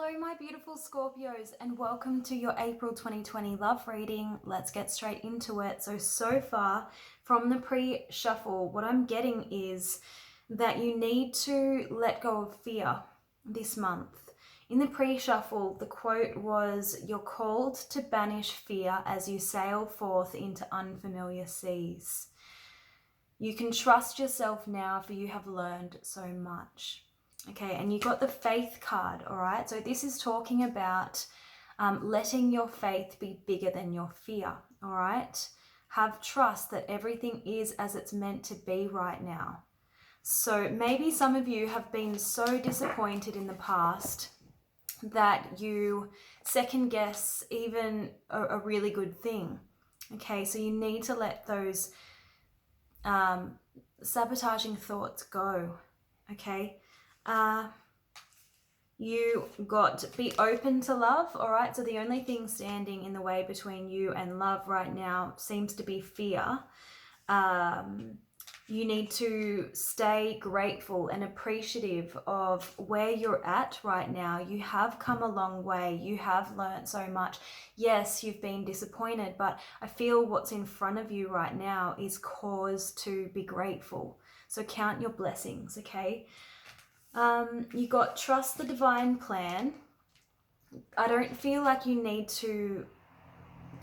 Hello, my beautiful Scorpios, and welcome to your April 2020 love reading. Let's get straight into it. So far from the pre-shuffle, what I'm getting is that you need to let go of fear this month. In the pre-shuffle, the quote was, "You're called to banish fear as you sail forth into unfamiliar seas. You can trust yourself now, for you have learned so much." Okay, and you got the faith card, all right? So this is talking about letting your faith be bigger than your fear, all right? Have trust that everything is as it's meant to be right now. So maybe some of you have been so disappointed in the past that you second guess even a really good thing. Okay, so you need to let those sabotaging thoughts go, okay? You got be open to love, all right? So the only thing standing in the way between you and love right now seems to be fear. You need to stay grateful and appreciative of where you're at right now. You have come a long way. You have learned so much. Yes, you've been disappointed, but I feel what's in front of you right now is cause to be grateful. So count your blessings, okay? You got trust the divine plan. I don't feel like you need to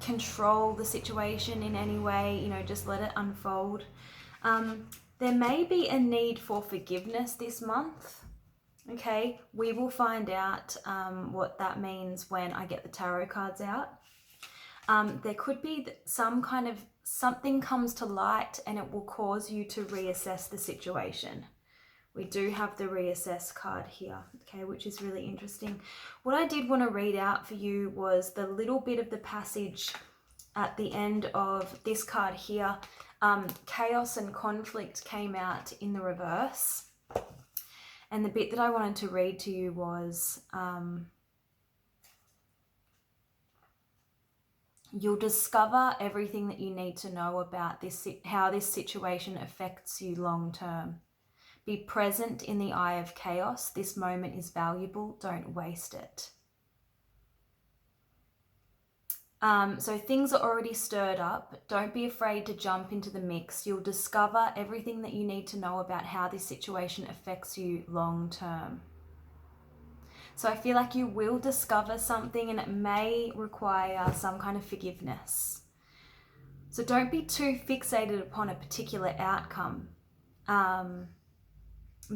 control the situation in any way, just let it unfold. There may be a need for forgiveness this month. Okay, we will find out what that means when I get the tarot cards out. There could be some kind of something comes to light and it will cause you to reassess the situation. We do have the reassess card here, okay, which is really interesting. What I did want to read out for you was the little bit of the passage at the end of this card here. Chaos and conflict came out in the reverse. And the bit that I wanted to read to you was, you'll discover everything that you need to know about this, how this situation affects you long term. Be present in the eye of chaos. This moment is valuable. Don't waste it. So things are already stirred up. Don't be afraid to jump into the mix. You'll discover everything that you need to know about how this situation affects you long term. So I feel like you will discover something and it may require some kind of forgiveness. So don't be too fixated upon a particular outcome.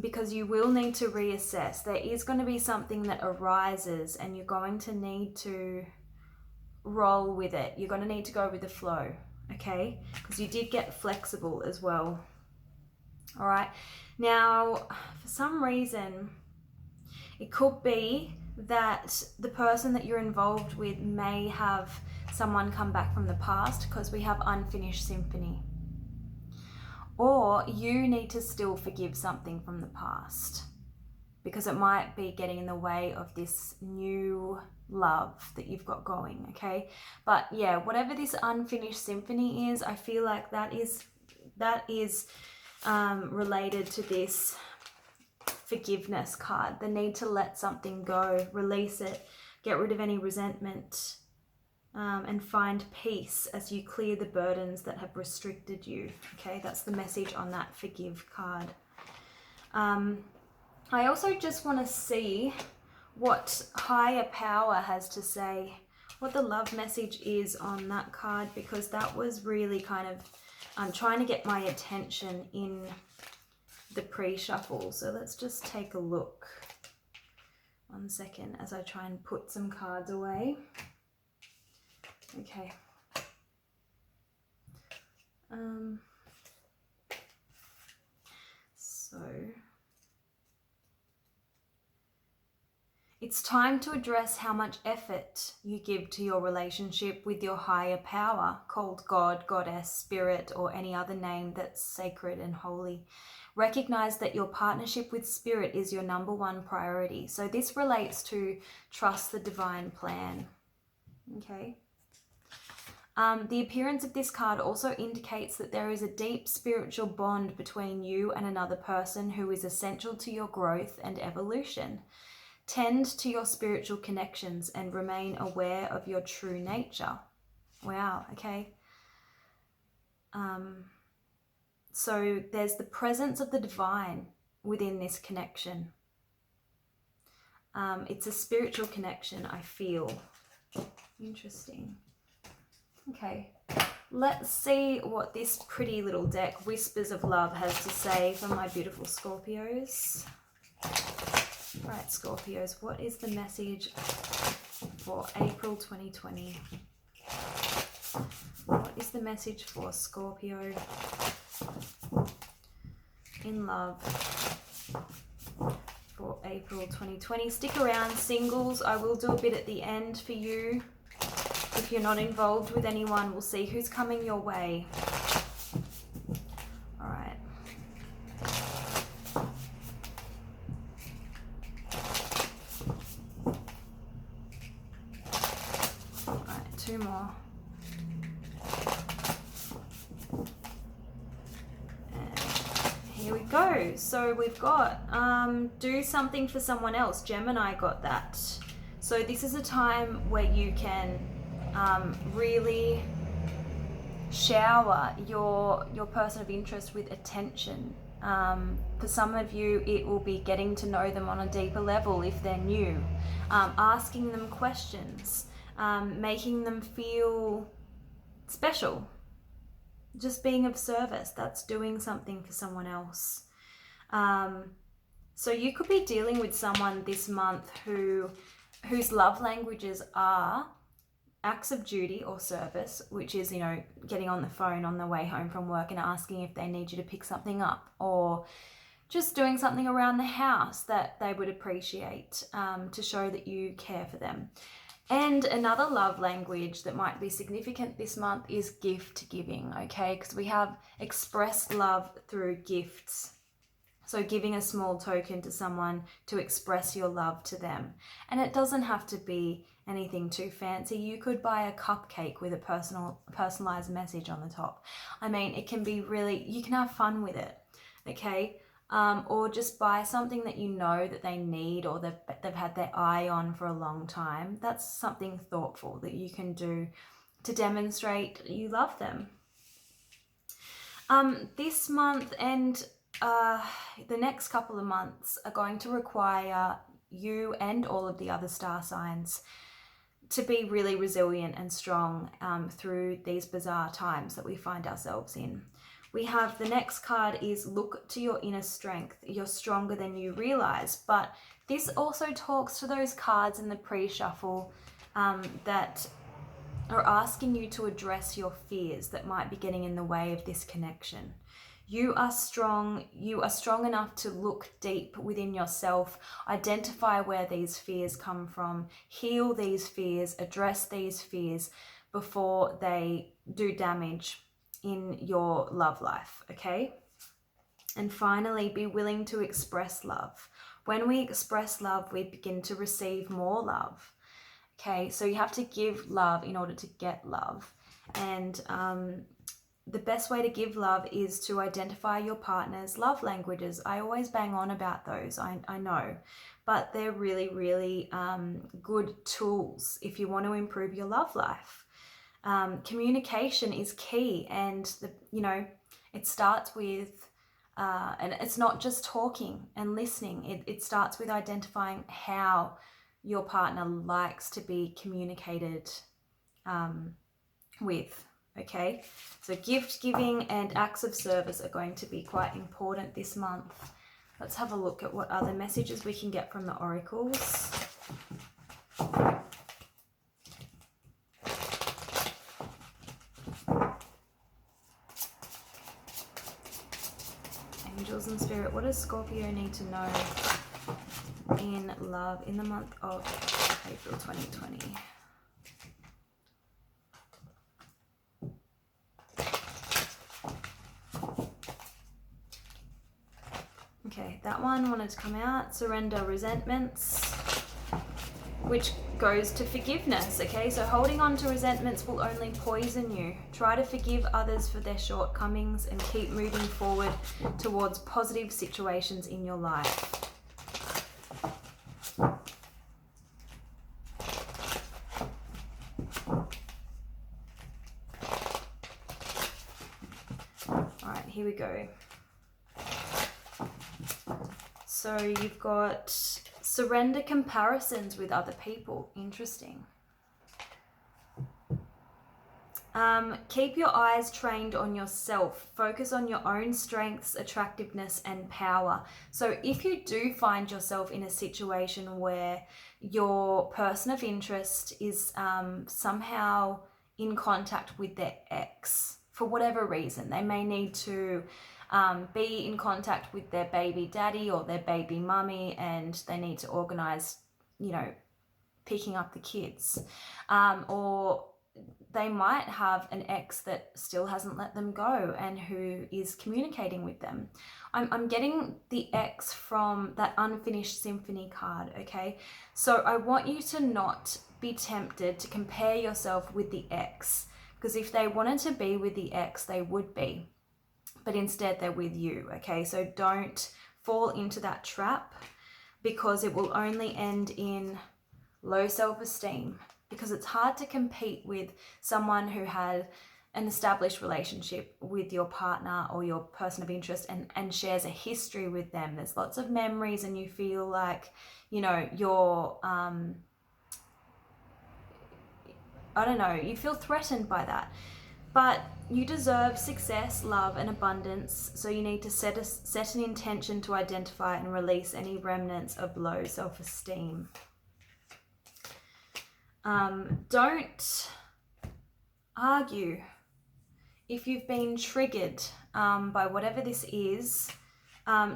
Because you will need to reassess. There is going to be something that arises and you're going to need to roll with it. You're going to need to go with the flow, okay? Because you did get flexible as well. All right. Now, for some reason, it could be that the person that you're involved with may have someone come back from the past, because we have unfinished symphony. Or you need to still forgive something from the past because it might be getting in the way of this new love that you've got going, okay? But yeah, whatever this unfinished symphony is, I feel like that is related to this forgiveness card. The need to let something go, release it, get rid of any resentment, and find peace as you clear the burdens that have restricted you. Okay, that's the message on that forgive card. I also just want to see what higher power has to say, what the love message is on that card, because that was really kind of trying to get my attention in the pre-shuffle. So let's just take a look. 1 second as I try and put some cards away. Okay. So it's time to address how much effort you give to your relationship with your higher power, called God, Goddess, Spirit, or any other name that's sacred and holy. Recognize that your partnership with Spirit is your #1 priority. So this relates to trust the divine plan. Okay. The appearance of this card also indicates that there is a deep spiritual bond between you and another person who is essential to your growth and evolution. Tend to your spiritual connections and remain aware of your true nature. Wow, okay. So there's the presence of the divine within this connection. It's a spiritual connection, I feel. Interesting. Okay, let's see what this pretty little deck, Whispers of Love, has to say for my beautiful Scorpios. Right, Scorpios, what is the message for April 2020? What is the message for Scorpio in love for April 2020? Stick around, singles. I will do a bit at the end for you. If you're not involved with anyone, we'll see who's coming your way. All right. All right, two more. Here we go. So we've got do something for someone else. Gemini got that. So this is a time where you can really shower your person of interest with attention. For some of you, it will be getting to know them on a deeper level if they're new, asking them questions, making them feel special. Just being of service, that's doing something for someone else. So you could be dealing with someone this month whose love languages are acts of duty or service, which is, you know, getting on the phone on the way home from work and asking if they need you to pick something up, or just doing something around the house that they would appreciate, to show that you care for them. And another love language that might be significant this month is gift giving, okay? Because we have expressed love through gifts. So giving a small token to someone to express your love to them. And it doesn't have to be anything too fancy. You could buy a cupcake with a personalized message on the top. I mean, it can be really, you can have fun with it, okay? Or just buy something that you know that they need, or they've had their eye on for a long time. That's something thoughtful that you can do to demonstrate you love them. This month and the next couple of months are going to require you and all of the other star signs to be really resilient and strong through these bizarre times that we find ourselves in. We have the next card is look to your inner strength. You're stronger than you realize. But this also talks to those cards in the pre-shuffle that are asking you to address your fears that might be getting in the way of this connection. You are strong. You are strong enough to look deep within yourself, identify where these fears come from, heal these fears, address these fears before they do damage in your love life, okay? And finally, be willing to express love. When we express love, we begin to receive more love, okay? So you have to give love in order to get love. And the best way to give love is to identify your partner's love languages. I always bang on about those, I know, but they're really, really good tools if you want to improve your love life. Communication is key, and it starts with and it's not just talking and listening. It starts with identifying how your partner likes to be communicated with. Okay, so gift giving and acts of service are going to be quite important this month. Let's have a look at what other messages we can get from the oracles. Angels and Spirit, what does Scorpio need to know in love in the month of April 2020? Okay, that one wanted to come out. Surrender resentments, which goes to forgiveness, okay? So holding on to resentments will only poison you. Try to forgive others for their shortcomings and keep moving forward towards positive situations in your life. here we go. So you've got surrender comparisons with other people. Interesting. Keep your eyes trained on yourself. Focus on your own strengths, attractiveness, and power. So if you do find yourself in a situation where your person of interest is somehow in contact with their ex, for whatever reason, they may need to be in contact with their baby daddy or their baby mummy, and they need to organize, you know, picking up the kids, or they might have an ex that still hasn't let them go and who is communicating with them. I'm getting the ex from that unfinished symphony card, okay? So I want you to not be tempted to compare yourself with the ex, because if they wanted to be with the ex, they would be, but instead they're with you, okay? So don't fall into that trap, because it will only end in low self-esteem, because it's hard to compete with someone who had an established relationship with your partner or your person of interest and shares a history with them. There's lots of memories, and you feel like, you know, you're, I don't know, you feel threatened by that. But you deserve success, love, and abundance, so you need to set an intention to identify and release any remnants of low self-esteem. Don't argue. If you've been triggered by whatever this is,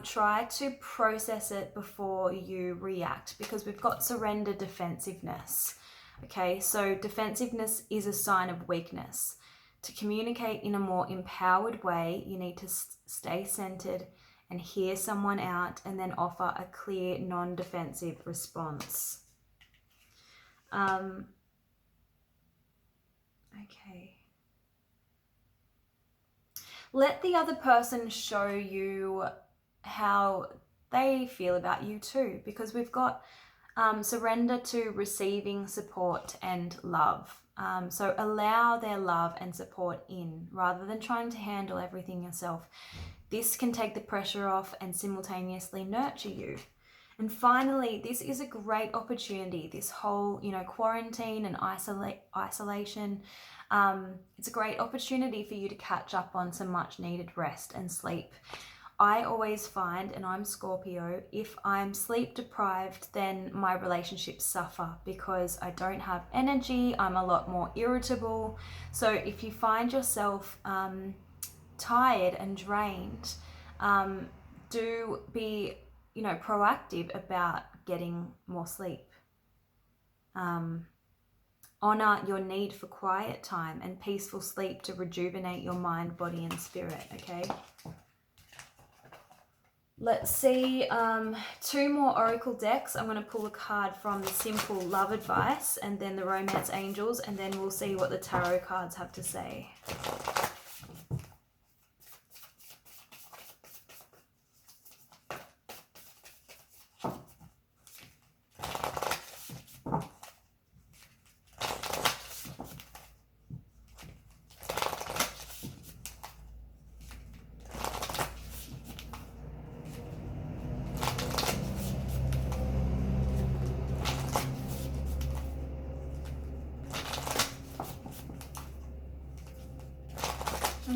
try to process it before you react, because we've got surrender defensiveness. Okay, so defensiveness is a sign of weakness. To communicate in a more empowered way, you need to stay centered and hear someone out, and then offer a clear, non-defensive response. Okay. Let the other person show you how they feel about you too, because we've got surrender to receiving support and love. So allow their love and support in, rather than trying to handle everything yourself. This can take the pressure off and simultaneously nurture you. And finally, this is a great opportunity, this whole, you know, quarantine and isolation. It's a great opportunity for you to catch up on some much needed rest and sleep. I always find, and I'm Scorpio, if I'm sleep deprived, then my relationships suffer because I don't have energy. I'm a lot more irritable. So if you find yourself tired and drained, do be, you know, proactive about getting more sleep. Honor your need for quiet time and peaceful sleep to rejuvenate your mind, body, and spirit, okay? Let's see, 2 more oracle decks. I'm going to pull a card from the simple love advice and then the romance angels, and then we'll see what the tarot cards have to say.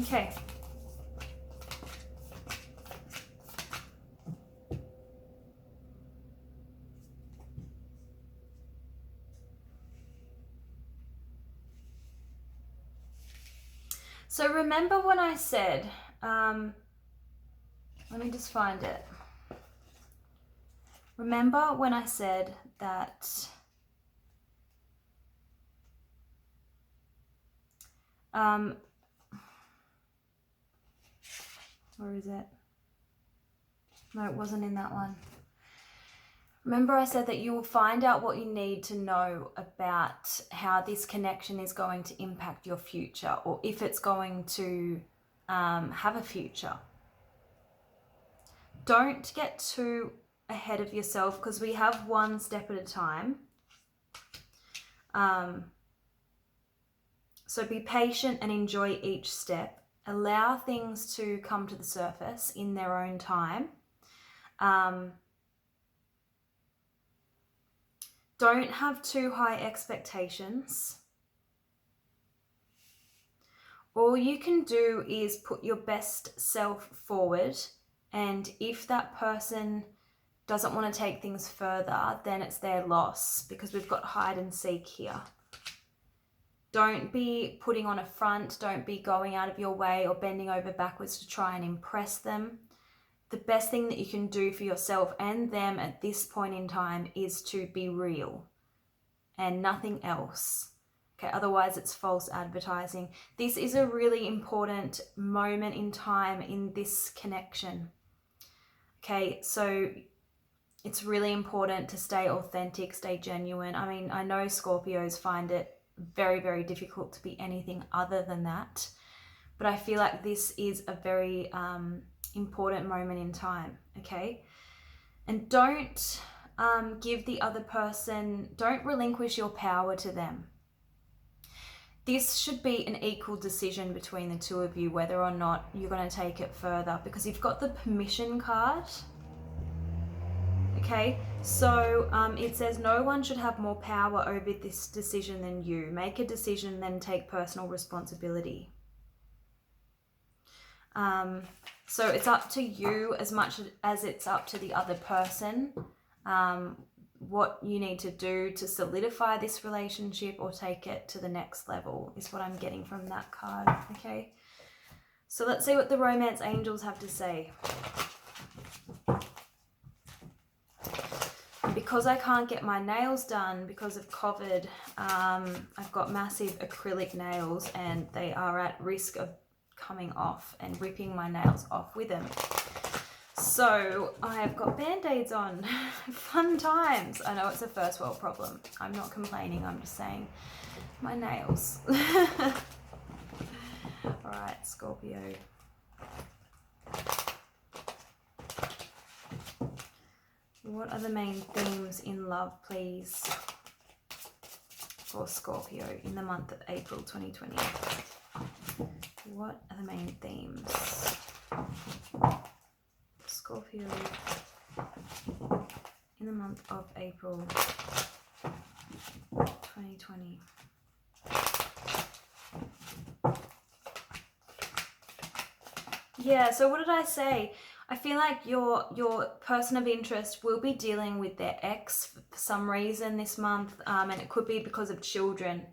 Okay. So remember when I said, let me just find it. Remember when I said that where is it? No, it wasn't in that one. Remember I said that you will find out what you need to know about how this connection is going to impact your future, or if it's going to have a future. Don't get too ahead of yourself, because we have one step at a time. So be patient and enjoy each step. Allow things to come to the surface in their own time. Don't have too high expectations. All you can do is put your best self forward, and if that person doesn't want to take things further, then it's their loss, because we've got hide and seek here. Don't be putting on a front. Don't be going out of your way or bending over backwards to try and impress them. The best thing that you can do for yourself and them at this point in time is to be real and nothing else. Okay, otherwise it's false advertising. This is a really important moment in time in this connection. Okay, so it's really important to stay authentic, stay genuine. I mean, I know Scorpios find it very, very difficult to be anything other than that, but I feel like this is a very important moment in time. Okay, and don't give the other person, don't relinquish your power to them. This should be an equal decision between the two of you, whether or not you're going to take it further, because you've got the permission card. Okay, so it says no one should have more power over this decision than you. Make a decision, then take personal responsibility. So it's up to you as much as it's up to the other person, what you need to do to solidify this relationship or take it to the next level is what I'm getting from that card. Okay, so let's see what the romance angels have to say. Because I can't get my nails done because of COVID, I've got massive acrylic nails and they are at risk of coming off and ripping my nails off with them. So I have got band-aids on. Fun times. I know it's a first world problem. I'm not complaining, I'm just saying my nails. Alright, Scorpio. What are the main themes in love, please, for Scorpio in the month of April 2020? What are the main themes? Scorpio in the month of April 2020. Yeah, so what did I say? I feel like your person of interest will be dealing with their ex for some reason this month, and it could be because of children.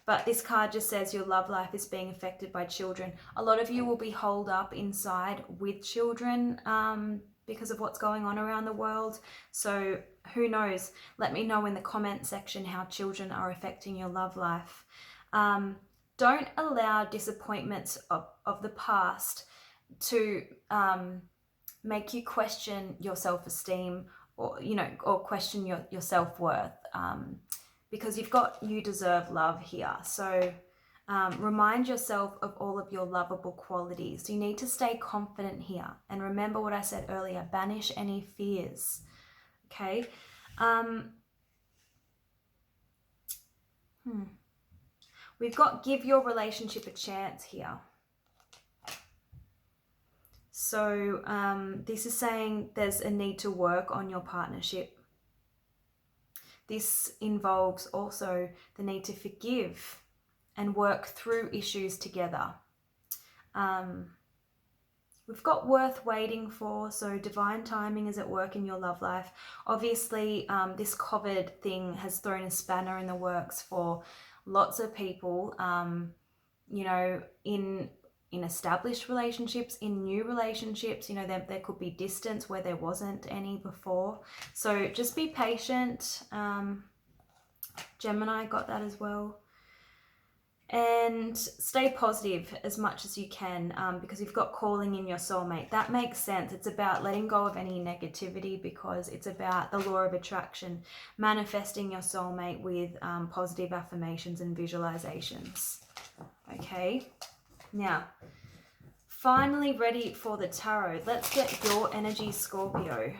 But this card just says your love life is being affected by children. A lot of you will be holed up inside with children because of what's going on around the world. So who knows? Let me know in the comment section how children are affecting your love life. Don't allow disappointments of the past to make you question your self-esteem or, or question your self-worth. Because you've got you deserve love here. So remind yourself of all of your lovable qualities. You need to stay confident here. And remember what I said earlier, banish any fears. Okay. We've got give your relationship a chance here. So this is saying there's a need to work on your partnership. This involves also the need to forgive and work through issues together. We've got worth waiting for, so divine timing is at work in your love life. Obviously, this COVID thing has thrown a spanner in the works for lots of people, in established relationships, in new relationships. There could be distance where there wasn't any before. So just be patient. Gemini got that as well. And stay positive as much as you can, because you've got calling in your soulmate. That makes sense. It's about letting go of any negativity, because it's about the law of attraction, manifesting your soulmate with positive affirmations and visualizations. Okay. Now, finally ready for the tarot. Let's get your energy, Scorpio.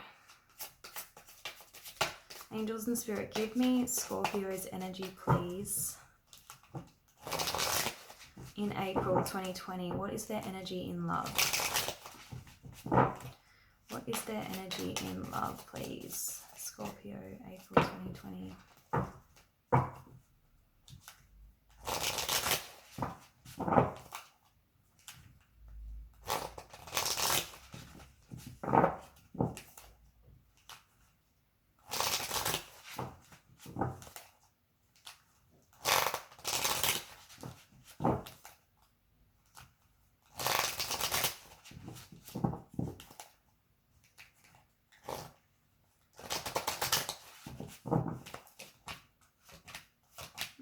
Angels and Spirit, give me Scorpio's energy, please. in April 2020? What is their energy in love? What is their energy in love, please? Scorpio, April 2020.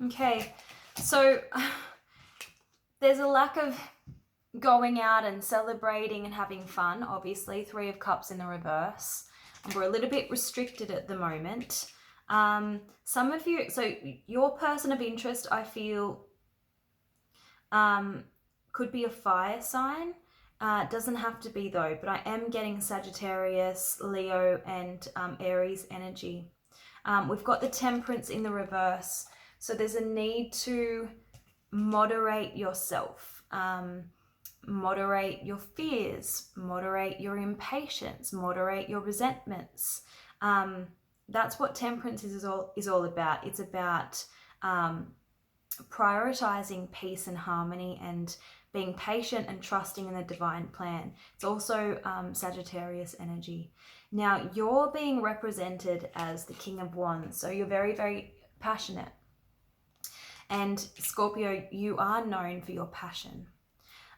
Okay, so there's a lack of going out and celebrating and having fun, obviously. 3 of Cups in the reverse. And we're a little bit restricted at the moment. Some of you, so your person of interest, I feel, could be a fire sign. Doesn't have to be though, but I am getting Sagittarius, Leo, and Aries energy. We've got the Temperance in the reverse. So there's a need to moderate yourself, moderate your fears, moderate your impatience, moderate your resentments. That's what Temperance is all about. It's about prioritizing peace and harmony and being patient and trusting in the divine plan. It's also Sagittarius energy. Now, you're being represented as the King of Wands, so you're very, very passionate. And Scorpio, you are known for your passion.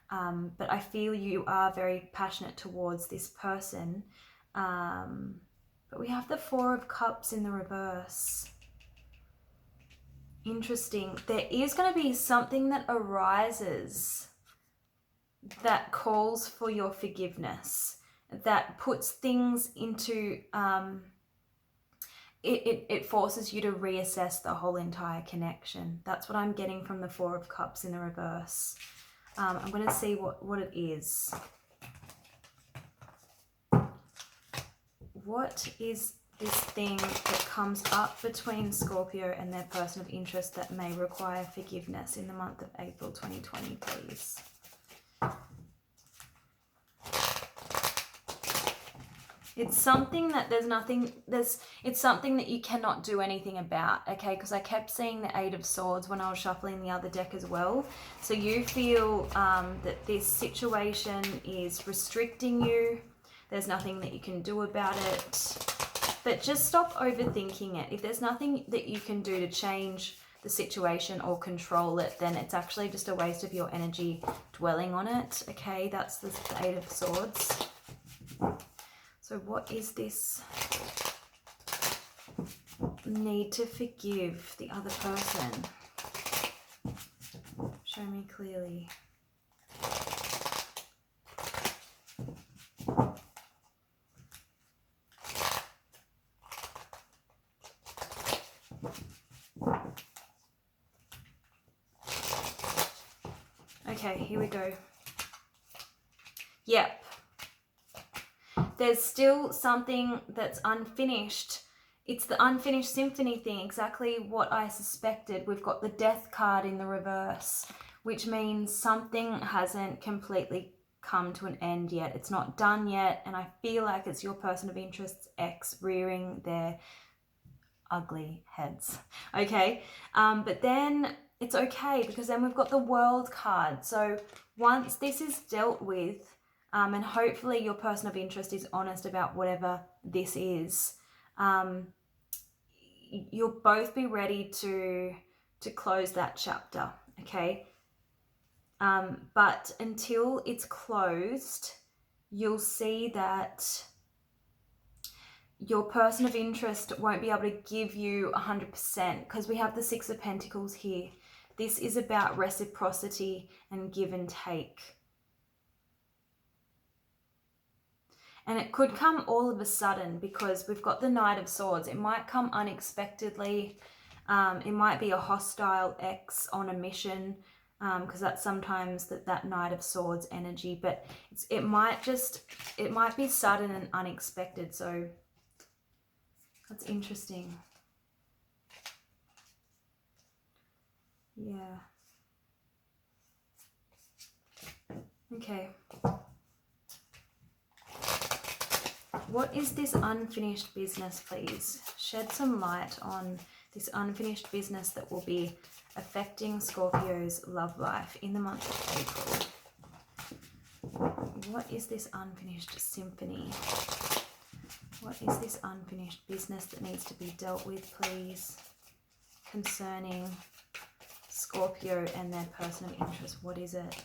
But I feel you are very passionate towards this person. But we have the 4 of Cups in the reverse. Interesting. There is going to be something that arises that calls for your forgiveness, that puts things into... It forces you to reassess the whole entire connection. That's what I'm getting from the 4 of Cups in the reverse. I'm going to see what it is. What is this thing that comes up between Scorpio and their person of interest that may require forgiveness in the month of April 2020, please? It's something that it's something that you cannot do anything about, okay? Because I kept seeing the 8 of Swords when I was shuffling the other deck as well. So you feel that this situation is restricting you. There's nothing that you can do about it. But just stop overthinking it. If there's nothing that you can do to change the situation or control it, then it's actually just a waste of your energy dwelling on it, okay? That's the 8 of Swords. So what is this need to forgive the other person? Show me clearly. Okay, here we go. Yep. There's still something that's unfinished. It's the unfinished symphony thing, exactly what I suspected. We've got the Death card in the reverse, which means something hasn't completely come to an end yet. It's not done yet, and I feel like it's your person of interest's ex rearing their ugly heads, okay? But then it's okay, because then we've got the World card. So once this is dealt with, and hopefully your person of interest is honest about whatever this is, you'll both be ready to close that chapter, okay? But until it's closed, you'll see that your person of interest won't be able to give you 100%, because we have the 6 of Pentacles here. This is about reciprocity and give and take. And it could come all of a sudden, because we've got the Knight of Swords. It might come unexpectedly. It might be a hostile ex on a mission, because that's sometimes that Knight of Swords energy. But it might be sudden and unexpected. So that's interesting. Yeah. Okay. What is this unfinished business, please? Shed some light on this unfinished business that will be affecting Scorpio's love life in the month of April. What is this unfinished symphony? What is this unfinished business that needs to be dealt with, please, concerning Scorpio and their person of interest? What is it?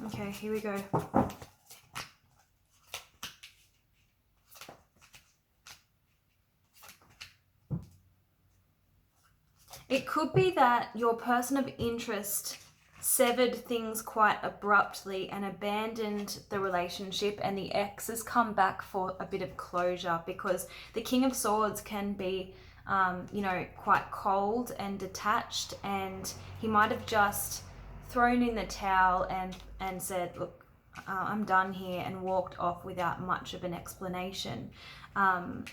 Okay, here we go. It could be that your person of interest severed things quite abruptly and abandoned the relationship, and the ex has come back for a bit of closure, because the King of Swords can be, you know, quite cold and detached, and he might have just thrown in the towel and said, look, I'm done here, and walked off without much of an explanation. And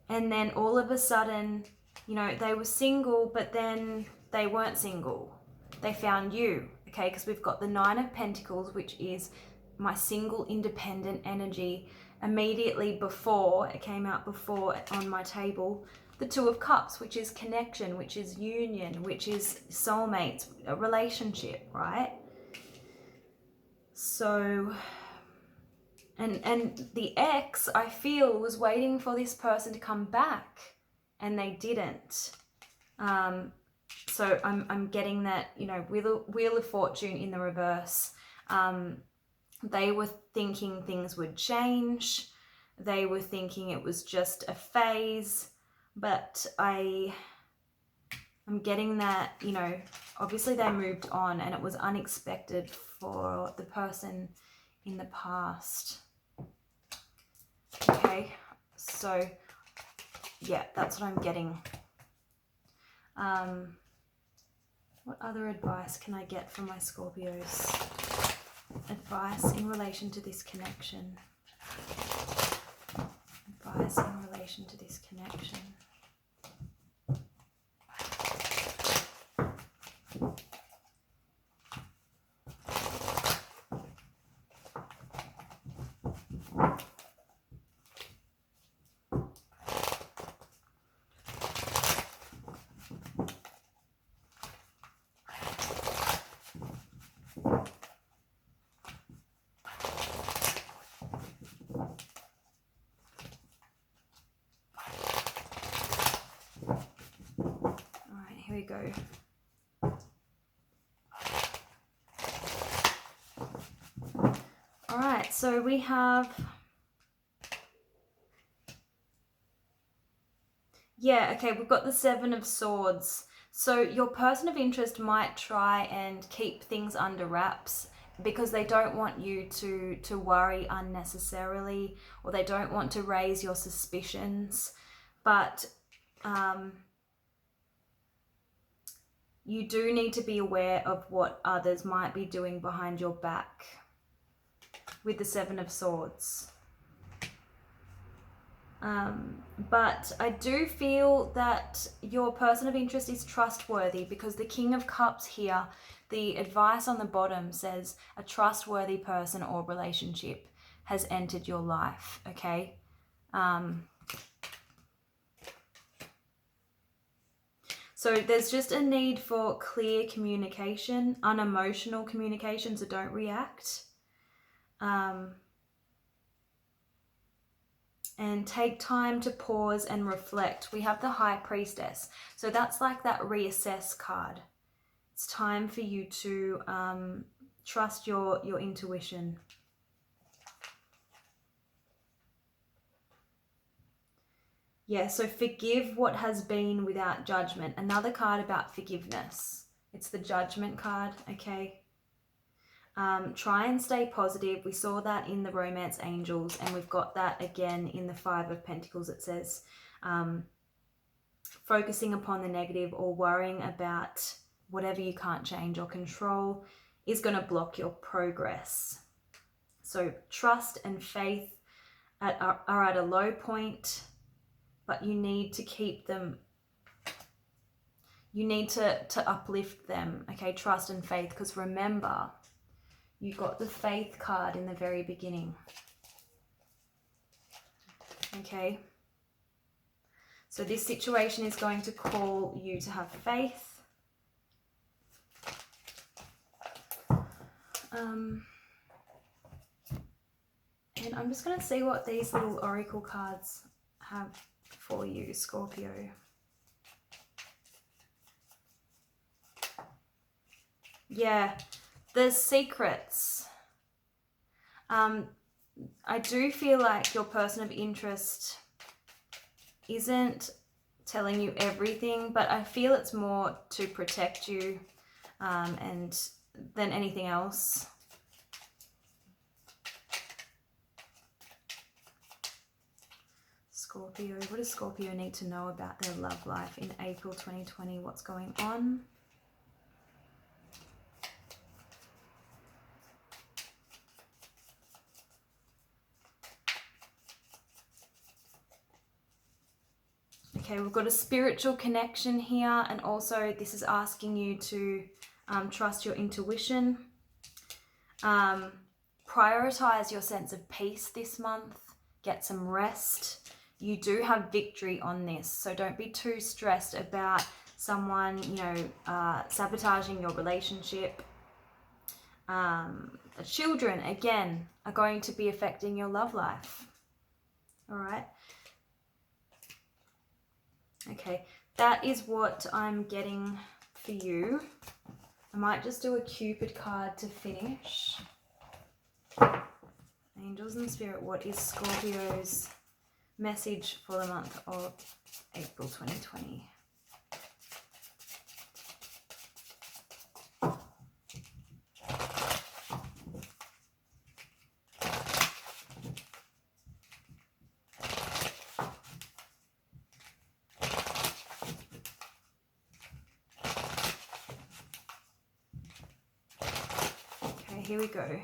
then all of a sudden, you know, they were single, but then they weren't single. They found you, okay? Because we've got the Nine of Pentacles, which is my single independent energy. Immediately before, it came out before on my table, the Two of Cups, which is connection, which is union, which is soulmates, a relationship, right? So, and the ex, I feel, was waiting for this person to come back, and they didn't. So I'm getting that, you know, Wheel of Fortune in the reverse. They were thinking things would change. They were thinking it was just a phase. But I'm getting that, you know, obviously they moved on, and it was unexpected for the person in the past. Okay, so yeah, that's what I'm getting. What other advice can I get from my Scorpios? Advice in relation to this connection. Advice in relation to this connection. Here we go. All right, so we have, yeah, okay, we've got the Seven of Swords. So your person of interest might try and keep things under wraps because they don't want you to worry unnecessarily, or they don't want to raise your suspicions. But you do need to be aware of what others might be doing behind your back with the Seven of Swords. But I do feel that your person of interest is trustworthy, because the King of Cups here, the advice on the bottom says a trustworthy person or relationship has entered your life, okay? So there's just a need for clear communication, unemotional communication, so don't react. And take time to pause and reflect. We have the High Priestess. So that's like that reassess card. It's time for you to trust your intuition. Yeah, so forgive what has been without judgment. Another card about forgiveness. It's the Judgment card, okay? Try and stay positive. We saw that in the Romance Angels, and we've got that again in the Five of Pentacles. It says, focusing upon the negative or worrying about whatever you can't change or control is going to block your progress. So trust and faith are at a low point, but you need to keep them, you need to uplift them, okay? Trust and faith, because remember, you got the faith card in the very beginning, okay? So this situation is going to call you to have faith. And I'm just going to see what these little oracle cards have for you, Scorpio. Yeah, there's secrets. I do feel like your person of interest isn't telling you everything, but I feel it's more to protect you and than anything else. Scorpio, what does Scorpio need to know about their love life in April 2020? What's going on? Okay, we've got a spiritual connection here, and also this is asking you to trust your intuition. Prioritize your sense of peace this month. Get some rest. You do have victory on this, so don't be too stressed about someone, you know, sabotaging your relationship. The children, again, are going to be affecting your love life. All right. Okay, that is what I'm getting for you. I might just do a Cupid card to finish. Angels and Spirit, what is Scorpio's message for the month of April 2020? Okay, here we go.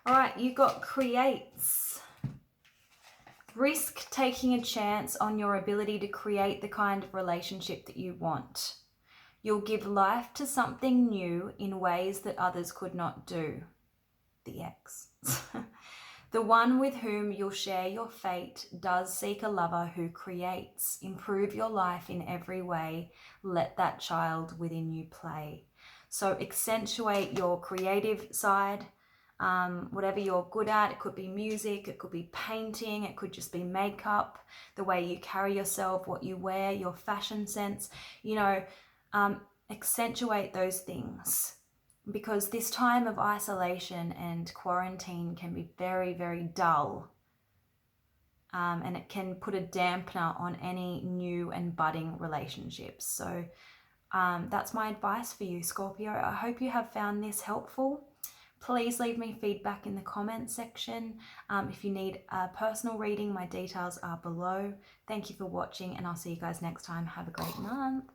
All right, you got creates. Risk taking a chance on your ability to create the kind of relationship that you want. You'll give life to something new in ways that others could not do. The ex. The one with whom you'll share your fate does seek a lover who creates. Improve your life in every way. Let that child within you play. So accentuate your creative side. Whatever you're good at, it could be music, it could be painting, it could just be makeup, the way you carry yourself, what you wear, your fashion sense, you know, accentuate those things, because this time of isolation and quarantine can be very, very dull, and it can put a dampener on any new and budding relationships. So that's my advice for you, Scorpio. I hope you have found this helpful. Please leave me feedback in the comments section. If you need a personal reading, my details are below. Thank you for watching, and I'll see you guys next time. Have a great month.